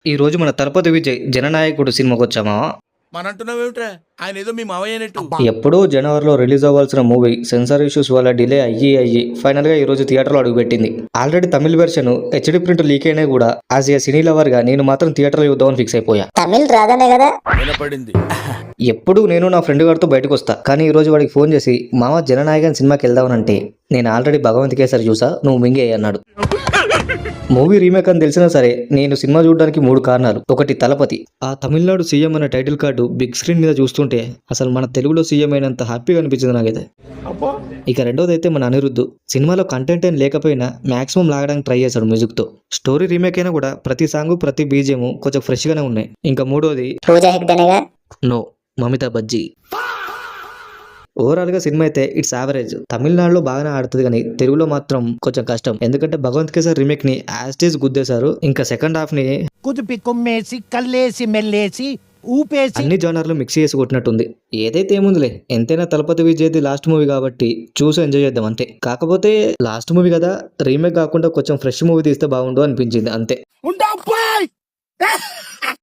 ఈ రోజు మన తలపతి విజయ్ జననాయకుడు సినిమాకి వచ్చామా. మనంటున్నావేమిట్రా ఆయన ఏదో మీ మావయ్య అన్నట్టు. ఎప్పుడో జనవరిలో రిలీజ్ అవ్వాల్సిన మూవీ సెన్సార్ ఇష్యూస్ వల్ల డిలే అయ్యి ఫైనల్ గా ఈ రోజు థియేటర్లో అడుగుపెట్టింది. ఆల్రెడీ తమిళ వెర్షన్ హెచ్డి ప్రింట్ లీక్ అయినా కూడా యాజ్ ఏ సినీ లవర్ గా నేను మాత్రం థియేటర్లో చూద్దామని ఫిక్స్ అయిపోయా. తమిళ్ రాదనే కదా వినపడింది. ఎప్పుడు నేను నా ఫ్రెండ్ గారితో బయటకు వస్తా, కానీ ఈ రోజు వాడికి ఫోన్ చేసి మామ జననాయకన్ సినిమాకి వెళ్దామనంటే నేను ఆల్రెడీ భగవంత్ కేసరి చూసా, నువ్వు మింగే అన్నాడు. మూవీ రీమేక్ అని తెలిసినా సరే నేను సినిమా చూడడానికి 3 కారణాలు. ఒకటి తలపతి, ఆ తమిళనాడు సీఎం అనే టైటిల్ కార్డు బిగ్ స్క్రీన్ మీద చూస్తుంటే అసలు మన తెలుగులో సీఎం అయినంత హ్యాపీగా అనిపించింది నాకైతే. ఇక రెండోది అయితే మన అనిరుద్ధు సినిమాలో కంటెంట్ ఏం లేకపోయినా మాక్సిమం లాగడానికి ట్రై చేశాడు మ్యూజిక్ తో. స్టోరీ రీమేక్ అయినా కూడా ప్రతి సాంగ్ ప్రతి బీజిఎం కొంచెం ఫ్రెష్ గానే ఉన్నాయి. ఇంకా మూడోది పూజా హెగ్డేనేగా. నో, మమితా బజ్జీ. ఓవరాల్ గా సినిమా అయితే ఇట్స్ యావరేజ్. తమిళనాడులో బాగానే ఆడుతుంది కానీ తెలుగులో మాత్రం కొంచెం కష్టం. ఎందుకంటే భగవంత్ కేసరి రీమేక్ ని యాస్టేజ్ గుద్దేశారు. ఇంకా సెకండ్ హాఫ్ ని కుదిపి కొమ్మేసి కల్లేసి మెల్లేసి ఊపేసి అన్ని జానర్లు మిక్స్ చేసి కొట్టినట్టుంది. ఏదైతే ఏముందిలే, ఎంతైనా తలపతి విజయ్ది లాస్ట్ మూవీ కాబట్టి చూసి ఎంజాయ్ చేద్దాం అంతే. కాకపోతే లాస్ట్ మూవీ కదా, రీమేక్ కాకుండా కొంచెం ఫ్రెష్ మూవీ తీస్తే బాగుండు అనిపించింది అంతే.